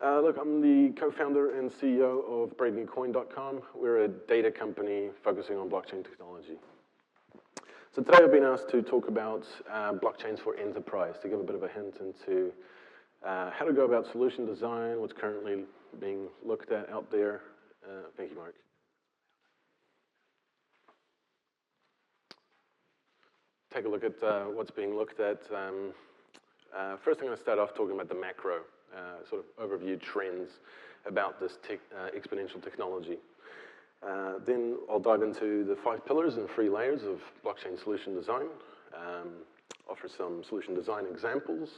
Look, I'm the co-founder and CEO of BreakingCoin.com. We're a data company focusing on blockchain technology. So today I've been asked to talk about blockchains for enterprise, to give a bit of a hint into how to go about solution design, what's currently being looked at out there. Thank you, Mark. Take a look at what's being looked at. First, I'm going to start off talking about the macro sort of overview trends about this exponential technology. Then I'll dive into the 5 pillars and 3 layers of blockchain solution design, offer some solution design examples,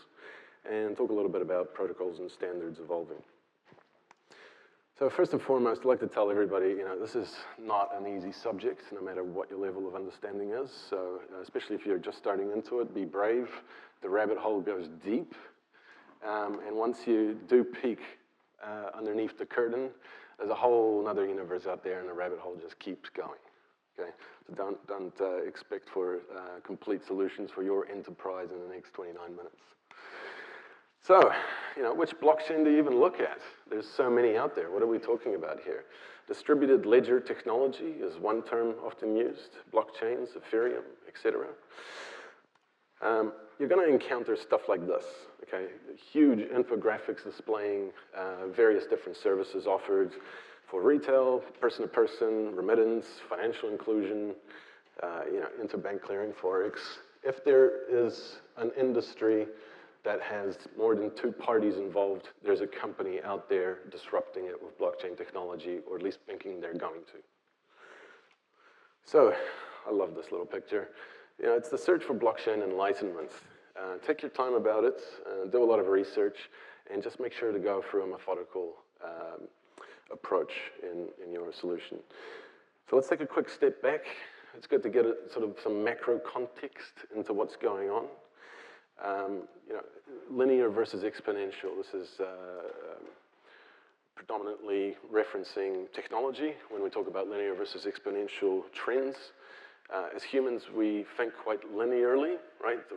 and talk a little bit about protocols and standards evolving. So first and foremost, I'd like to tell everybody, this is not an easy subject, no matter what your level of understanding is. So especially if you're just starting into it, be brave. The rabbit hole goes deep. And once you do peek underneath the curtain, there's a whole other universe out there, and the rabbit hole just keeps going. Okay, so don't expect for complete solutions for your enterprise in the next 29 minutes. So, which blockchain do you even look at? There's so many out there. What are we talking about here? Distributed ledger technology is one term often used. Blockchains, Ethereum, etc. You're going to encounter stuff like this, okay? Huge infographics displaying various different services offered for retail, person-to-person, remittance, financial inclusion, interbank clearing, forex. If there is an industry that has more than 2 parties involved, there's a company out there disrupting it with blockchain technology, or at least thinking they're going to. So, I love this little picture. It's the search for blockchain enlightenment. Take your time about it, do a lot of research, and just make sure to go through a methodical approach in your solution. So let's take a quick step back. It's good to get sort of some macro context into what's going on. Linear versus exponential. This is predominantly referencing technology when we talk about linear versus exponential trends. As humans, we think quite linearly, right? The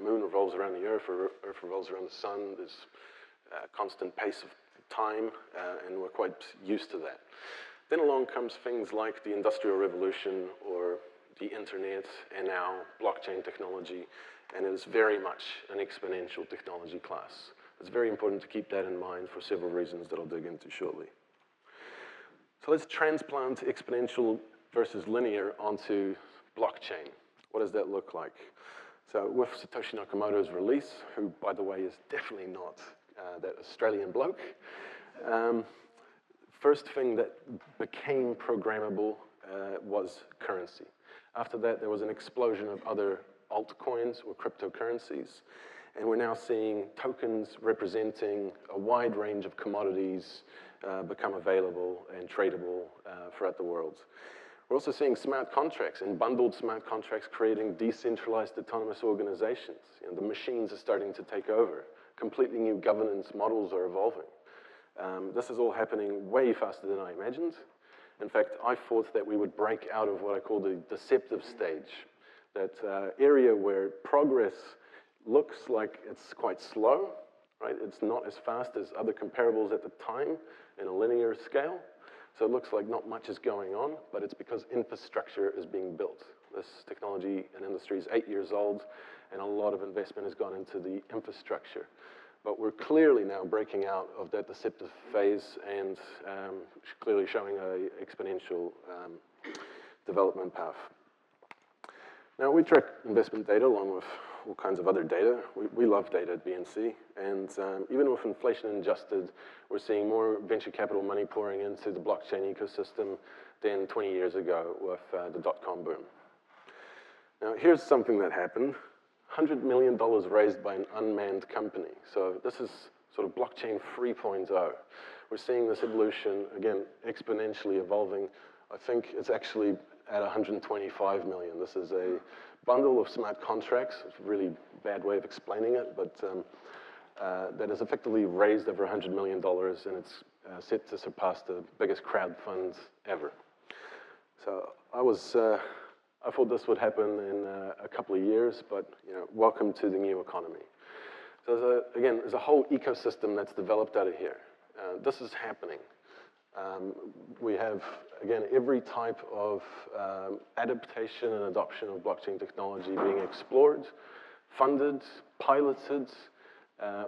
moon revolves around the Earth, or Earth revolves around the sun. There's a constant pace of time, and we're quite used to that. Then along comes things like the Industrial Revolution, or the internet, and now blockchain technology, and it is very much an exponential technology class. It's very important to keep that in mind for several reasons that I'll dig into shortly. So let's transplant exponential versus linear onto blockchain. What does that look like? So with Satoshi Nakamoto's release, who, by the way, is definitely not that Australian bloke, first thing that became programmable was currency. After that, there was an explosion of other altcoins or cryptocurrencies, and we're now seeing tokens representing a wide range of commodities become available and tradable throughout the world. We're also seeing smart contracts and bundled smart contracts creating decentralized autonomous organizations. The machines are starting to take over. Completely new governance models are evolving. This is all happening way faster than I imagined. In fact, I thought that we would break out of what I call the deceptive stage, that area where progress looks like it's quite slow, right? It's not as fast as other comparables at the time in a linear scale. So it looks like not much is going on, but it's because infrastructure is being built. This technology and industry is 8 years old, and a lot of investment has gone into the infrastructure. But we're clearly now breaking out of that deceptive phase and clearly showing an exponential development path. Now, we track investment data along with all kinds of other data. We love data at BNC, and even with inflation adjusted, we're seeing more venture capital money pouring into the blockchain ecosystem than 20 years ago with the dot-com boom. Now, here's something that happened. $100 million raised by an unmanned company. So this is sort of blockchain 3.0. We're seeing this evolution, again, exponentially evolving. I think it's actually at 125 million. This is a bundle of smart contracts. It's a really bad way of explaining it, but that has effectively raised over $100 million, and it's set to surpass the biggest crowd funds ever. So I thought this would happen in a couple of years, but welcome to the new economy. So there's a whole ecosystem that's developed out of here. This is happening. We have, again, every type of adaptation and adoption of blockchain technology being explored, funded, piloted.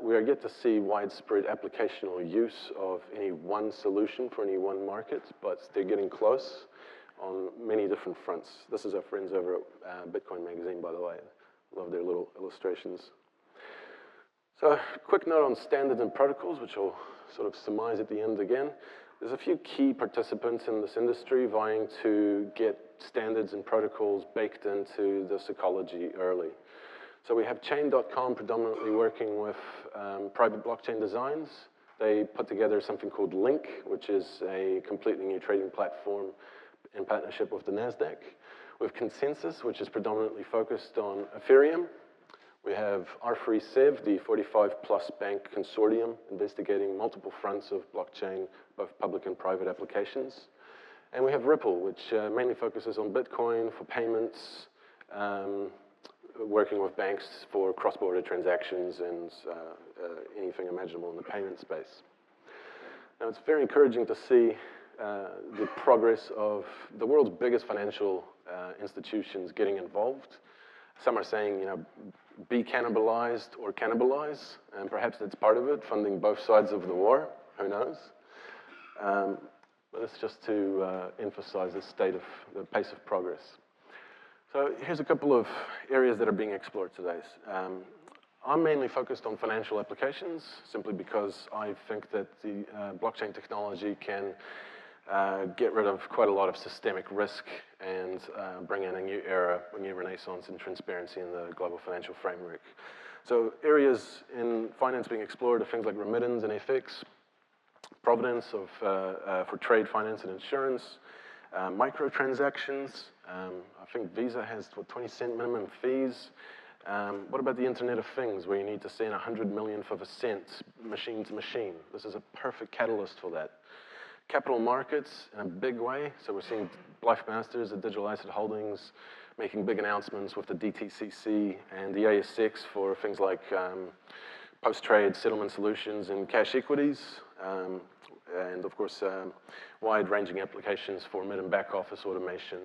We are yet to see widespread application or use of any one solution for any one market, but they're getting close on many different fronts. This is our friends over at Bitcoin Magazine, by the way. Love their little illustrations. So, quick note on standards and protocols, which I'll sort of surmise at the end again. There's a few key participants in this industry vying to get standards and protocols baked into this ecology early. So we have Chain.com predominantly working with private blockchain designs. They put together something called Link, which is a completely new trading platform in partnership with the NASDAQ. We have Consensus, which is predominantly focused on Ethereum. We have R3Sev, the 45-plus bank consortium, investigating multiple fronts of blockchain, both public and private applications. And we have Ripple, which mainly focuses on Bitcoin for payments, working with banks for cross-border transactions and anything imaginable in the payment space. Now, it's very encouraging to see the progress of the world's biggest financial institutions getting involved. Some are saying, be cannibalized or cannibalize, and perhaps that's part of it, funding both sides of the war, who knows? But it's just to emphasize the pace of progress. So here's a couple of areas that are being explored today. I'm mainly focused on financial applications, simply because I think that the blockchain technology can get rid of quite a lot of systemic risk and bring in a new era, a new renaissance in transparency in the global financial framework. So areas in finance being explored are things like remittance and FX, provenance for trade, finance, and insurance, microtransactions. I think Visa has, 20-cent minimum fees. What about the Internet of Things, where you need to send 100 millionth of a cent machine to machine? This is a perfect catalyst for that. Capital markets in a big way. So we're seeing Blythe Masters at Digital Asset Holdings making big announcements with the DTCC and the ASX for things like post-trade settlement solutions and cash equities. And of course, wide-ranging applications for mid and back office automation.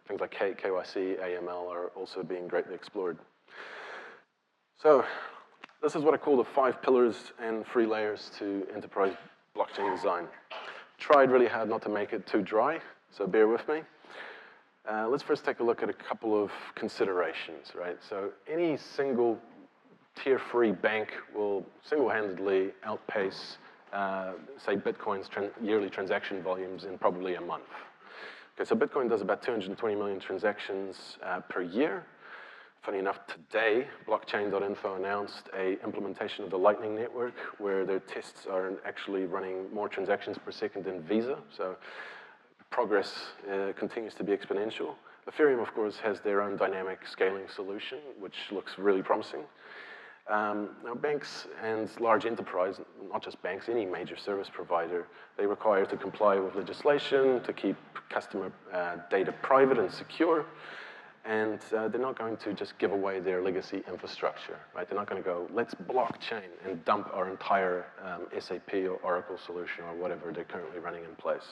Things like KYC, AML are also being greatly explored. So this is what I call the 5 pillars and 3 layers to enterprise blockchain design. Tried really hard not to make it too dry, so bear with me. Let's first take a look at a couple of considerations, right? So any single tier 3 bank will single-handedly outpace, say, Bitcoin's yearly transaction volumes in probably a month. Okay, so Bitcoin does about 220 million transactions per year. Funny enough, today, blockchain.info announced an implementation of the Lightning Network where their tests are actually running more transactions per second than Visa. So progress continues to be exponential. Ethereum, of course, has their own dynamic scaling solution, which looks really promising. Now, banks and large enterprise, not just banks, any major service provider, they require to comply with legislation to keep customer data private and secure. And they're not going to just give away their legacy infrastructure, right? They're not going to go, let's blockchain and dump our entire SAP or Oracle solution or whatever they're currently running in place.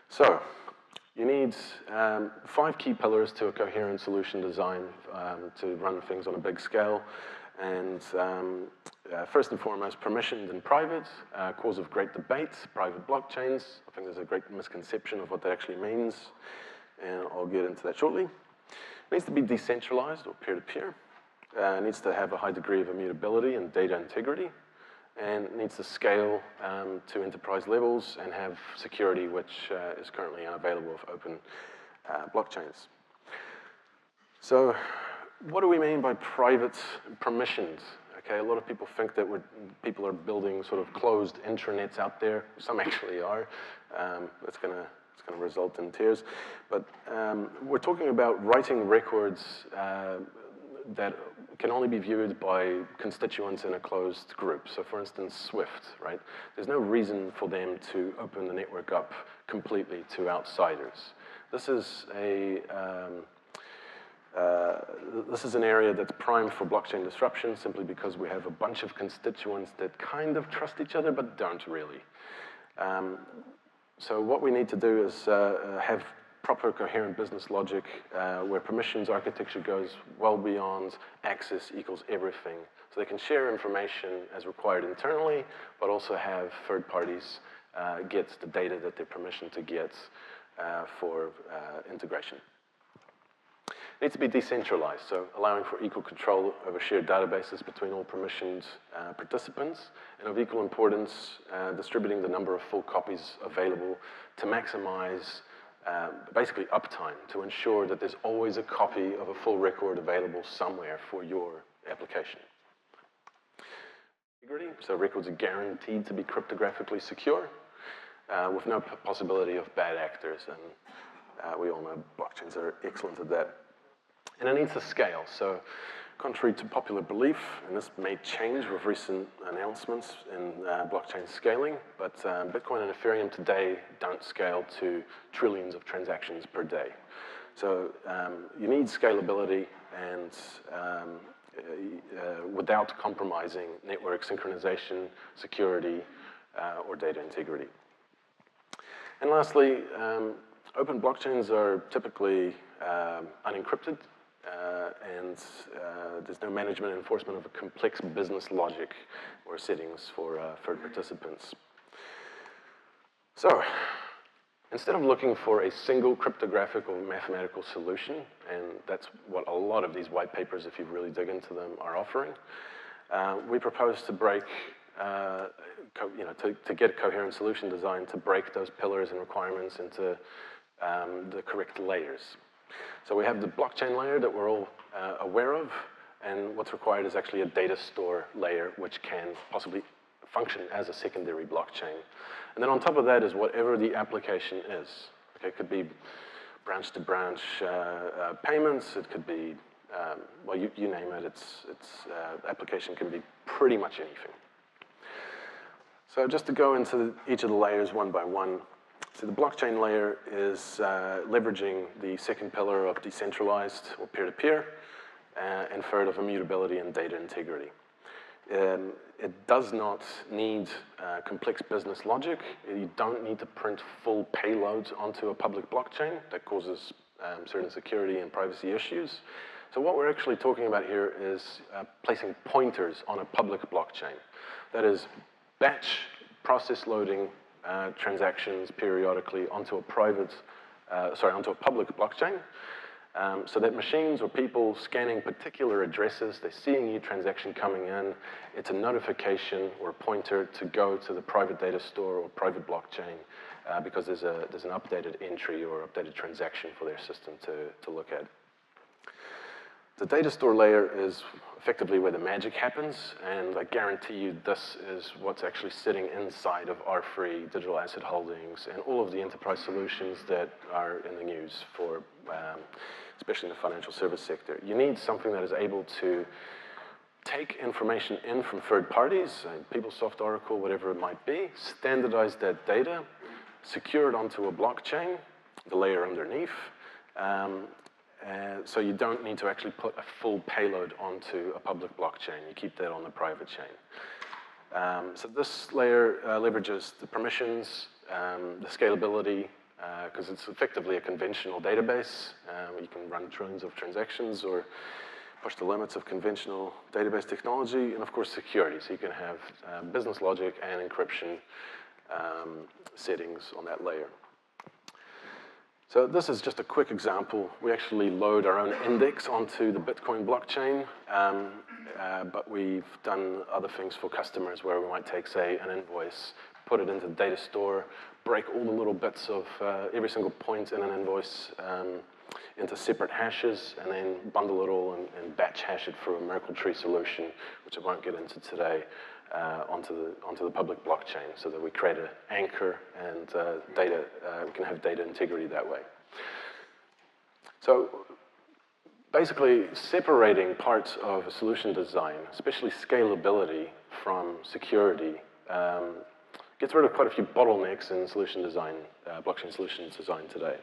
So you need 5 key pillars to a coherent solution design to run things on a big scale. And first and foremost, permissioned and private, cause of great debate, private blockchains. I think there's a great misconception of what that actually means, and I'll get into that shortly. It needs to be decentralized or peer-to-peer. It needs to have a high degree of immutability and data integrity, and it needs to scale to enterprise levels and have security, which is currently unavailable with open blockchains. So what do we mean by private permissions? Okay, a lot of people think that people are building sort of closed intranets out there. Some actually are. It's going to result in tears. But we're talking about writing records that can only be viewed by constituents in a closed group. So for instance, Swift, right? There's no reason for them to open the network up completely to outsiders. This is This is an area that's prime for blockchain disruption simply because we have a bunch of constituents that kind of trust each other but don't really. So what we need to do is have proper coherent business logic where permissions architecture goes well beyond access equals everything. So they can share information as required internally, but also have third parties get the data that they're permissioned to get for integration. It needs to be decentralized, so allowing for equal control over shared databases between all permissioned participants, and of equal importance, distributing the number of full copies available to maximize basically uptime, to ensure that there's always a copy of a full record available somewhere for your application. Integrity, so records are guaranteed to be cryptographically secure, with no possibility of bad actors, and we all know blockchains are excellent at that. And it needs to scale. So contrary to popular belief, and this may change with recent announcements in blockchain scaling, but Bitcoin and Ethereum today don't scale to trillions of transactions per day. So you need scalability and without compromising network synchronization, security, or data integrity. And lastly, open blockchains are typically unencrypted, and there's no management and enforcement of a complex business logic or settings for third participants. So, instead of looking for a single cryptographic or mathematical solution, and that's what a lot of these white papers, if you really dig into them, are offering, we propose to break, to get a coherent solution design to break those pillars and requirements into the correct layers. So we have the blockchain layer that we're all aware of, and what's required is actually a data store layer which can possibly function as a secondary blockchain. And then on top of that is whatever the application is. Okay, it could be branch-to-branch payments, it could be, well, you name it, application can be pretty much anything. So just to go into each of the layers one by one, so the blockchain layer is leveraging the second pillar of decentralized or peer-to-peer, and third of immutability and data integrity. It does not need complex business logic. You don't need to print full payloads onto a public blockchain. That causes certain security and privacy issues. So what we're actually talking about here is placing pointers on a public blockchain. That is batch process loading transactions periodically onto a onto a public blockchain, so that machines or people scanning particular addresses, they're seeing a new transaction coming in, it's a notification or a pointer to go to the private data store or private blockchain because there's an updated entry or updated transaction for their system to look at. The data store layer is effectively where the magic happens, and I guarantee you this is what's actually sitting inside of R3, digital asset holdings, and all of the enterprise solutions that are in the news for, especially in the financial service sector. You need something that is able to take information in from third parties, PeopleSoft, Oracle, whatever it might be, standardize that data, secure it onto a blockchain, the layer underneath, so you don't need to actually put a full payload onto a public blockchain. You keep that on the private chain. So this layer leverages the permissions, the scalability, because it's effectively a conventional database. You can run trillions of transactions or push the limits of conventional database technology, and of course security. So you can have business logic and encryption settings on that layer. So this is just a quick example. We actually load our own index onto the Bitcoin blockchain, but we've done other things for customers where we might take, say, an invoice, put it into the data store, break all the little bits of every single point in an invoice into separate hashes, and then bundle it all and batch hash it through a Merkle tree solution, which I won't get into today, onto the public blockchain, so that we create an anchor and we can have data integrity that way. So basically separating parts of a solution design, especially scalability from security, gets rid of quite a few bottlenecks in solution design, blockchain solution design today.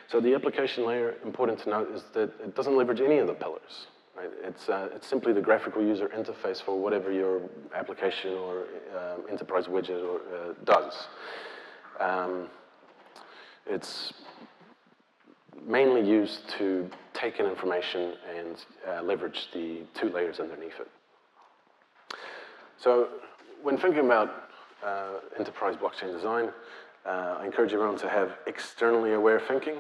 So the application layer, important to note, is that it doesn't leverage any of the pillars. Right? It's simply the graphical user interface for whatever your application or enterprise widget does. It's mainly used to take in information and leverage the two layers underneath it. So when thinking about enterprise blockchain design, I encourage everyone to have externally aware thinking,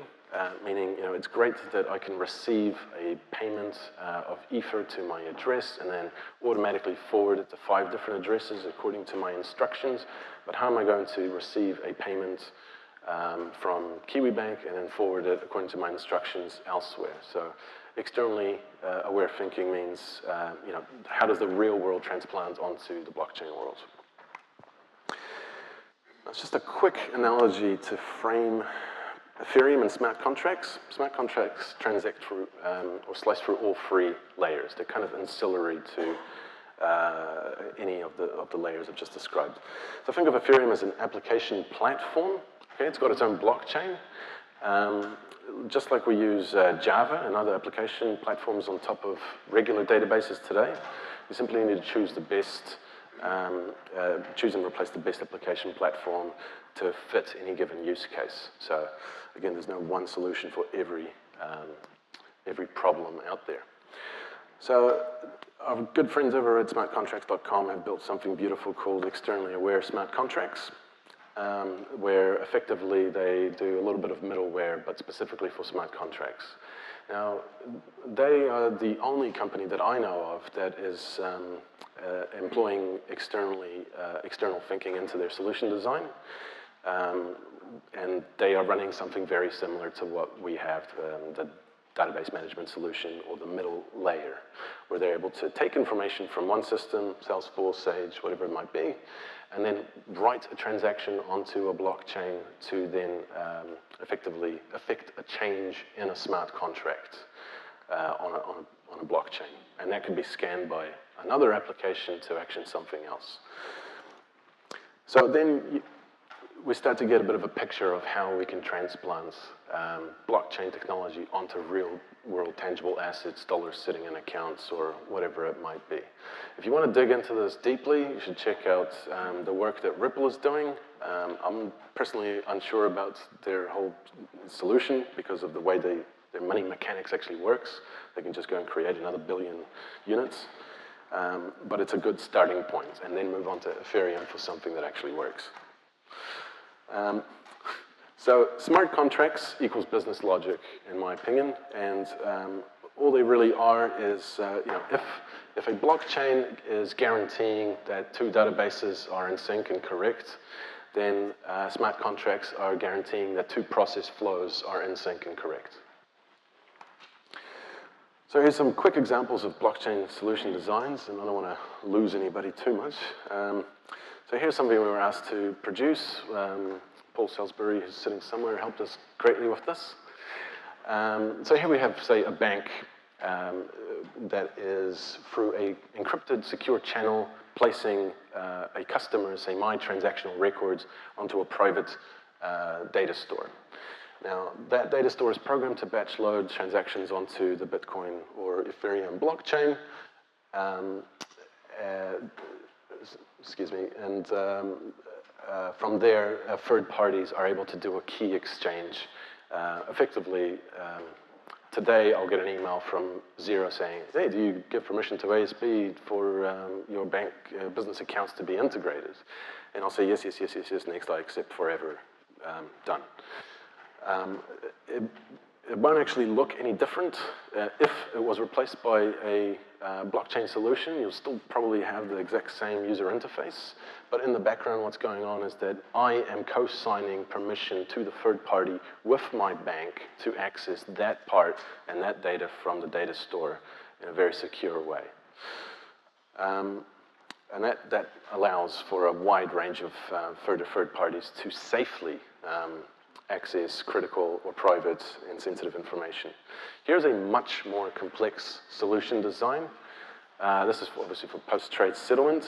meaning it's great that I can receive a payment of Ether to my address and then automatically forward it to 5 different addresses according to my instructions. But how am I going to receive a payment from KiwiBank and then forward it according to my instructions elsewhere? So externally aware thinking means, how does the real world transplant onto the blockchain world? That's just a quick analogy to frame Ethereum and smart contracts. Smart contracts transact through or slice through all 3 layers. They're kind of ancillary to any of the layers I've just described. So think of Ethereum as an application platform. Okay, it's got its own blockchain. Just like we use Java and other application platforms on top of regular databases today, you simply need to choose the best, choose and replace the best application platform to fit any given use case. So again, there's no one solution for every problem out there. So our good friends over at smartcontracts.com have built something beautiful called externally aware smart contracts, where effectively they do a little bit of middleware, but specifically for smart contracts. Now, they are the only company that I know of that is employing external thinking into their solution design. And they are running something very similar to what we have, the database management solution or the middle layer, where they're able to take information from one system, Salesforce, Sage, whatever it might be, and then write a transaction onto a blockchain to then effectively affect a change in a smart contract on a blockchain. And that can be scanned by another application to action something else. So then we start to get a bit of a picture of how we can transplant blockchain technology onto real-world tangible assets, dollars sitting in accounts, or whatever it might be. If you want to dig into this deeply, you should check out the work that Ripple is doing. I'm personally unsure about their whole solution because of the way their money mechanics actually works. They can just go and create another billion units. But it's a good starting point, and then move on to Ethereum for something that actually works. So smart contracts equals business logic, in my opinion, and all they really are is, if a blockchain is guaranteeing that 2 databases are in sync and correct, then smart contracts are guaranteeing that 2 process flows are in sync and correct. So here's some quick examples of blockchain solution designs, and I don't want to lose anybody too much. So here's something we were asked to produce. Paul Salisbury, who's sitting somewhere, helped us greatly with this. So here we have, say, a bank that is, through an encrypted secure channel, placing a customer's, say, my transactional records onto a private data store. Now, that data store is programmed to batch load transactions onto the Bitcoin or Ethereum blockchain. And from there, third parties are able to do a key exchange. Effectively, today I'll get an email from Zero saying, hey, do you give permission to ASB for your bank business accounts to be integrated? And I'll say, yes, next I accept forever, done. It won't actually look any different if it was replaced by a blockchain solution. You'll still probably have the exact same user interface, but in the background what's going on is that I am co-signing permission to the third party with my bank to access that part and that data from the data store in a very secure way. And that allows for a wide range of third parties to safely access critical or private and sensitive information. Here's a much more complex solution design. This is obviously for post-trade settlement,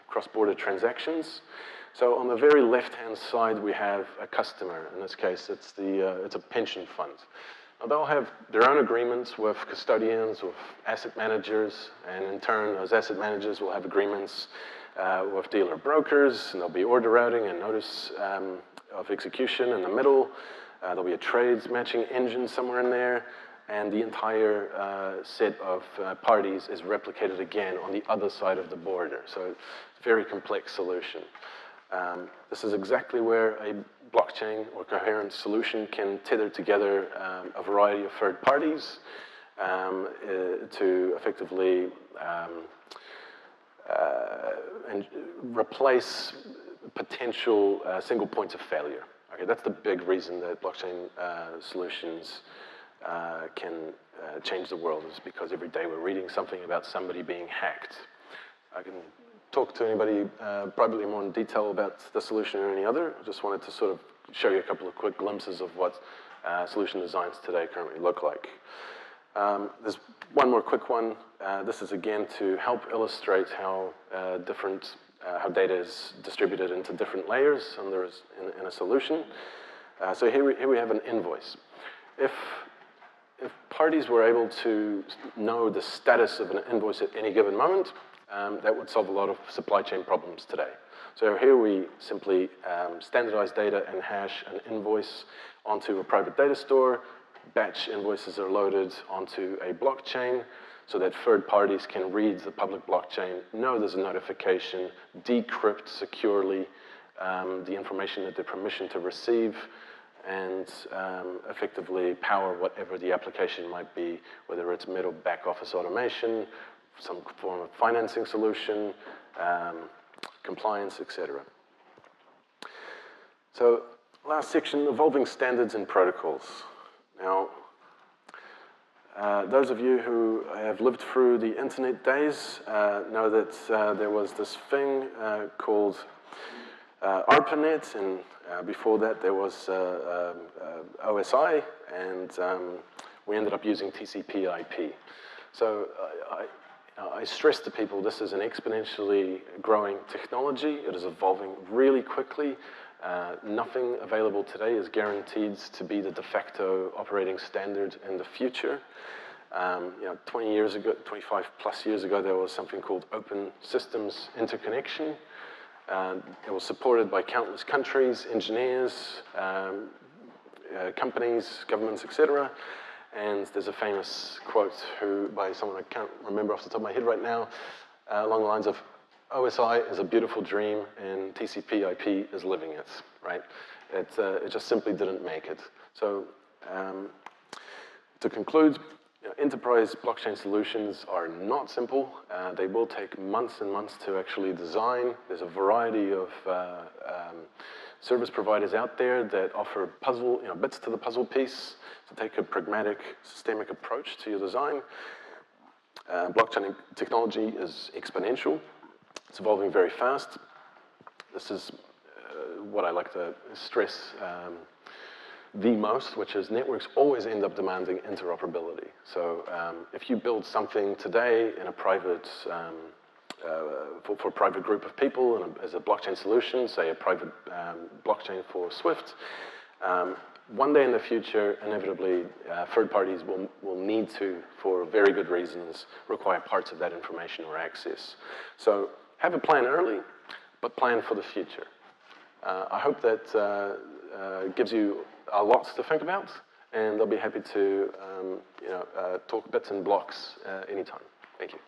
cross-border transactions. So on the very left-hand side, we have a customer. In this case, it's a pension fund. Now, they'll have their own agreements with custodians, with asset managers, and in turn, those asset managers will have agreements with dealer brokers, and there'll be order routing and notice of execution in the middle. There'll be a trades matching engine somewhere in there, and the entire set of parties is replicated again on the other side of the border. So it's a very complex solution. This is exactly where a blockchain or coherent solution can tether together a variety of third parties to effectively and replace potential single points of failure. Okay, that's the big reason that blockchain solutions can change the world, is because every day we're reading something about somebody being hacked. I can talk to anybody privately more in detail about the solution or any other. I just wanted to sort of show you a couple of quick glimpses of what solution designs today currently look like. There's one more quick one. This is again to help illustrate how how data is distributed into different layers in a solution. So here we have an invoice. If parties were able to know the status of an invoice at any given moment, that would solve a lot of supply chain problems today. So here we simply standardize data and hash an invoice onto a private data store. Batch invoices are loaded onto a blockchain so that third parties can read the public blockchain, know there's a notification, decrypt securely the information that they're permissioned to receive, and effectively power whatever the application might be, whether it's mid or back office automation, some form of financing solution, compliance, etc. So last section, evolving standards and protocols. Now, those of you who have lived through the internet days know that there was this thing called ARPANET, and before that there was OSI, and we ended up using TCP/IP. So I stress to people this is an exponentially growing technology. It is evolving really quickly. Nothing available today is guaranteed to be the de facto operating standard in the future. 20 years ago, 25 plus years ago, there was something called Open Systems Interconnection. It was supported by countless countries, engineers, companies, governments, etc. And there's a famous quote by someone I can't remember off the top of my head right now, along the lines of, OSI is a beautiful dream and TCP/IP is living it, right? It just simply didn't make it. So to conclude, enterprise blockchain solutions are not simple. They will take months and months to actually design. There's a variety of service providers out there that offer bits to the puzzle piece to take a pragmatic, systemic approach to your design. Blockchain technology is exponential. It's evolving very fast. This is what I like to stress the most, which is networks always end up demanding interoperability. So if you build something today in a private, for a private group of people and as a blockchain solution, say a private blockchain for Swift, one day in the future, inevitably, third parties will need to, for very good reasons, require parts of that information or access. So have a plan early, but plan for the future. I hope that gives you a lot to think about, and I'll be happy to talk bits and blocks anytime. Thank you.